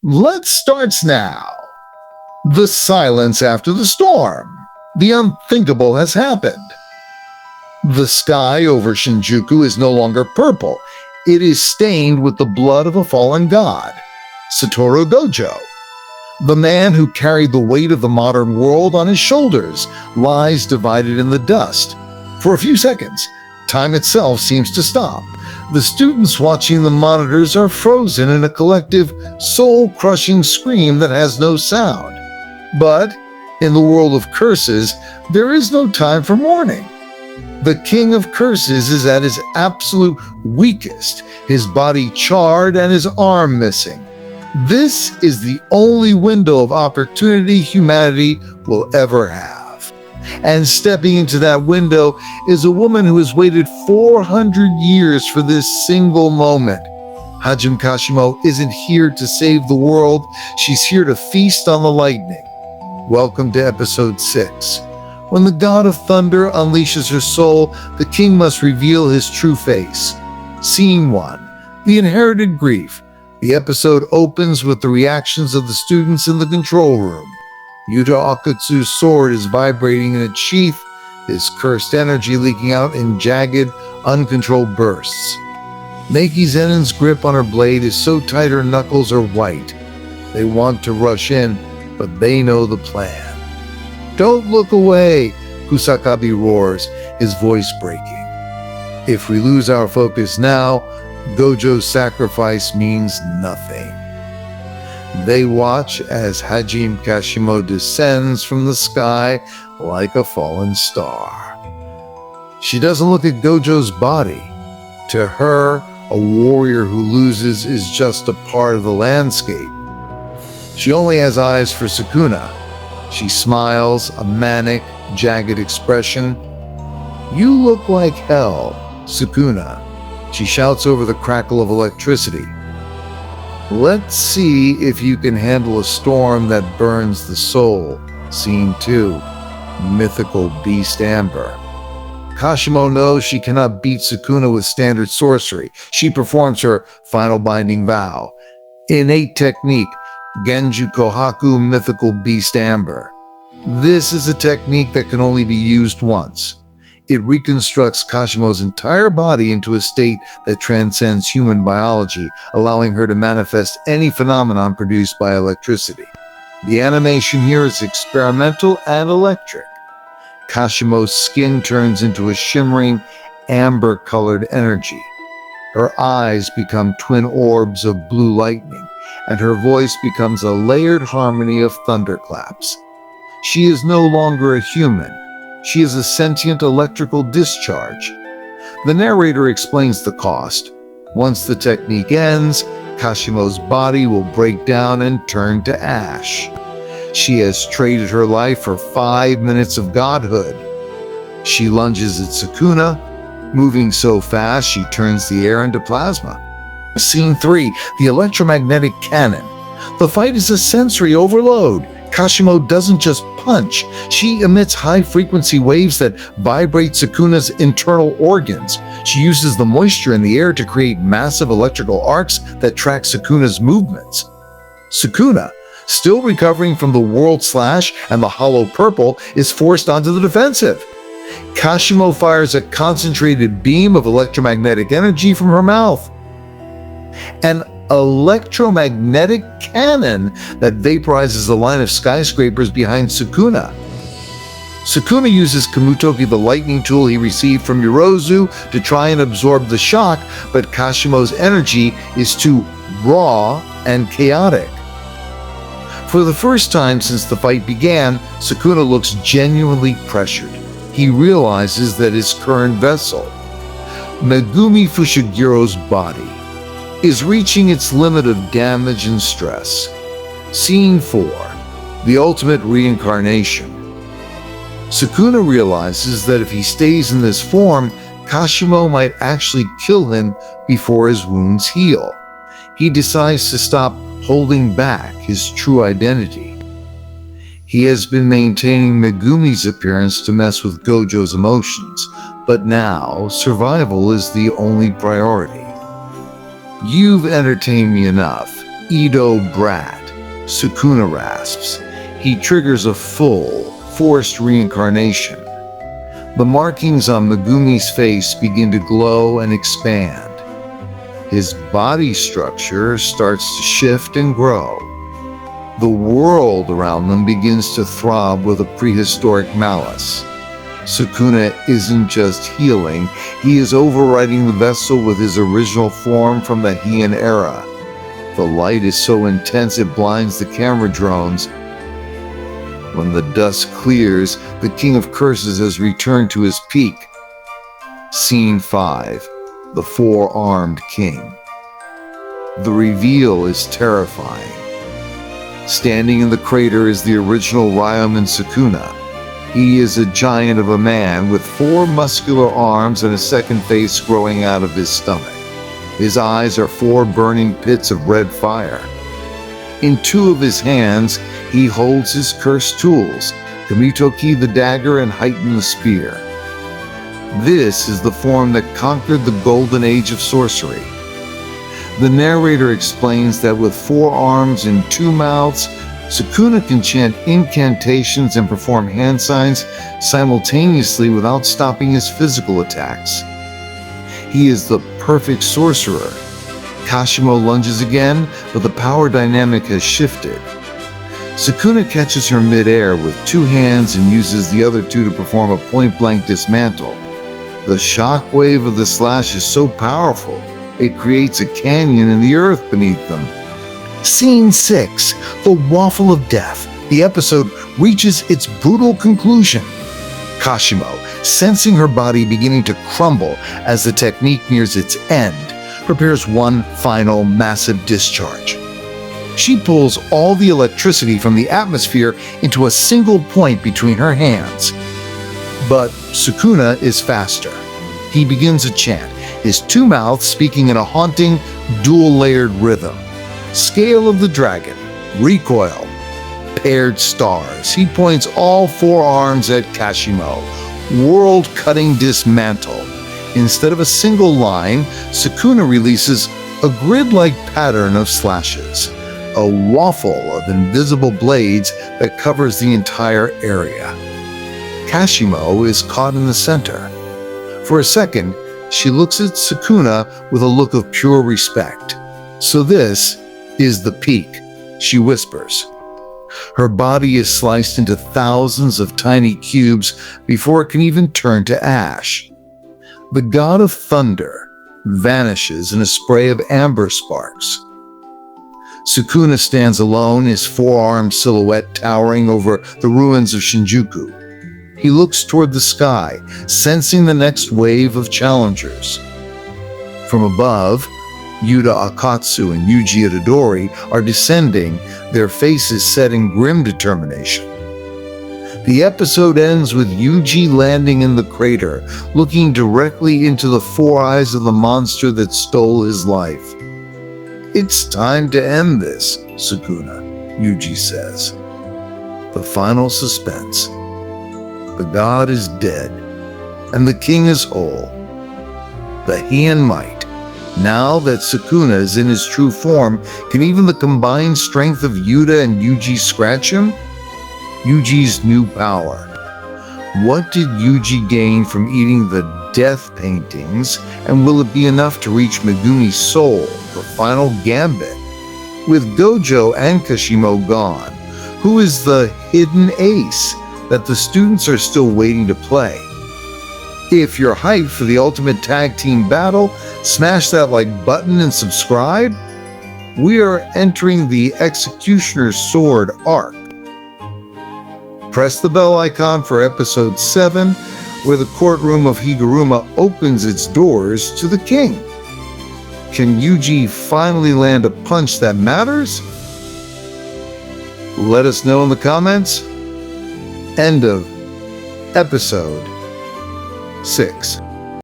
Let's start now. The silence after the storm. The unthinkable has happened. The sky over Shinjuku is no longer purple. It is stained with the blood of a fallen god, Satoru Gojo. The man who carried the weight of the modern world on his shoulders lies divided in the dust. For a few seconds, time itself seems to stop. The students watching the monitors are frozen in a collective, soul-crushing scream that has no sound. But, in the world of curses, there is no time for mourning. The king of curses is at his absolute weakest, his body charred and his arm missing. This is the only window of opportunity humanity will ever have. And stepping into that window is a woman who has waited 400 years for this single moment. Hajime Kashimo isn't here to save the world, she's here to feast on the lightning. Welcome to episode 6. When the god of thunder unleashes her soul, the king must reveal his true face. Scene 1. The inherited grief. The episode opens with the reactions of the students in the control room. Yuta Akutsu's sword is vibrating in its sheath, his cursed energy leaking out in jagged, uncontrolled bursts. Meiki Zenon's grip on her blade is so tight her knuckles are white. They want to rush in, but they know the plan. "Don't look away," Kusakabe roars, his voice breaking. If we lose our focus now, Gojo's sacrifice means nothing. They watch as Hajime Kashimo descends from the sky like a fallen star. She doesn't look at Gojo's body. To her, a warrior who loses is just a part of the landscape. She only has eyes for Sukuna. She smiles, a manic, jagged expression. "You look like hell, Sukuna," she shouts over the crackle of electricity. "Let's see if you can handle a storm that burns the soul." Scene 2. Mythical Beast Amber. Kashimo knows she cannot beat Sukuna with standard sorcery. She performs her final binding vow. Innate Technique. Genju Kohaku Mythical Beast Amber. This is a technique that can only be used once. It reconstructs Kashimo's entire body into a state that transcends human biology, allowing her to manifest any phenomenon produced by electricity. The animation here is experimental and electric. Kashimo's skin turns into a shimmering, amber-colored energy. Her eyes become twin orbs of blue lightning, and her voice becomes a layered harmony of thunderclaps. She is no longer a human. She is a sentient electrical discharge. The narrator explains the cost. Once the technique ends, Kashimo's body will break down and turn to ash. She has traded her life for 5 minutes of godhood. She lunges at Sukuna. Moving so fast, she turns the air into plasma. Scene 3. The electromagnetic cannon. The fight is a sensory overload. Kashimo doesn't just punch, she emits high-frequency waves that vibrate Sukuna's internal organs. She uses the moisture in the air to create massive electrical arcs that track Sukuna's movements. Sukuna, still recovering from the world slash and the hollow purple, is forced onto the defensive. Kashimo fires a concentrated beam of electromagnetic energy from her mouth. An electromagnetic cannon that vaporizes the line of skyscrapers behind Sukuna. Sukuna uses Kamutoki, the lightning tool he received from Yorozu, to try and absorb the shock, but Kashimo's energy is too raw and chaotic. For the first time since the fight began, Sukuna looks genuinely pressured. He realizes that his current vessel, Megumi Fushigiro's body, is reaching its limit of damage and stress. Scene 4. The ultimate reincarnation. Sukuna realizes that if he stays in this form, Kashimo might actually kill him before his wounds heal. He decides to stop holding back his true identity. He has been maintaining Megumi's appearance to mess with Gojo's emotions, but now survival is the only priority. "You've entertained me enough. Edo brat, Sukuna rasps. He triggers a full, forced reincarnation. The markings on Megumi's face begin to glow and expand. His body structure starts to shift and grow. The world around them begins to throb with a prehistoric malice. Sukuna isn't just healing, he is overriding the vessel with his original form from the Heian era. The light is so intense it blinds the camera drones. When the dust clears, the King of Curses has returned to his peak. Scene 5. The Four-Armed King. The reveal is terrifying. Standing in the crater is the original Ryomen Sukuna. He is a giant of a man with 4 muscular arms and a second face growing out of his stomach. His eyes are 4 burning pits of red fire. In 2 of his hands, he holds his cursed tools, Kamitoki the dagger and Heian the spear. This is the form that conquered the golden age of sorcery. The narrator explains that with 4 arms and 2 mouths, Sukuna can chant incantations and perform hand signs simultaneously without stopping his physical attacks. He is the perfect sorcerer. Kashimo lunges again, but the power dynamic has shifted. Sukuna catches her mid-air with 2 hands and uses the other 2 to perform a point-blank dismantle. The shockwave of the slash is so powerful, it creates a canyon in the earth beneath them. Scene 6. The Waffle of Death. The episode reaches its brutal conclusion. Kashimo, sensing her body beginning to crumble as the technique nears its end, prepares one final massive discharge. She pulls all the electricity from the atmosphere into a single point between her hands. But Sukuna is faster. He begins a chant, his 2 mouths speaking in a haunting, dual-layered rhythm. Scale of the dragon, recoil, paired stars. He points all 4 arms at Kashimo. World-cutting dismantle. Instead of a single line, Sukuna releases a grid-like pattern of slashes. A waffle of invisible blades that covers the entire area. Kashimo is caught in the center. For a second, she looks at Sukuna with a look of pure respect. So this is the peak, she whispers. Her body is sliced into thousands of tiny cubes before it can even turn to ash. The god of thunder vanishes in a spray of amber sparks. Sukuna stands alone, his 4-armed silhouette towering over the ruins of Shinjuku. He looks toward the sky, sensing the next wave of challengers. From above, Yuta Akatsu and Yuji Itadori are descending, their faces set in grim determination. The episode ends with Yuji landing in the crater, looking directly into the 4 eyes of the monster that stole his life. "It's time to end this, Sukuna," Yuji says. The final suspense. The god is dead, and the king is whole. The Heian might, now that Sukuna is in his true form, can even the combined strength of Yuta and Yuji scratch him? Yuji's new power. What did Yuji gain from eating the death paintings, and will it be enough to reach Megumi's soul, the final gambit? With Gojo and Kashimo gone, who is the hidden ace that the students are still waiting to play? If you're hyped for the ultimate tag team battle, smash that like button and subscribe. We are entering the Executioner's Sword arc. Press the bell icon for episode 7, where the courtroom of Higuruma opens its doors to the king. Can Yuji finally land a punch that matters? Let us know in the comments. End of episode 6.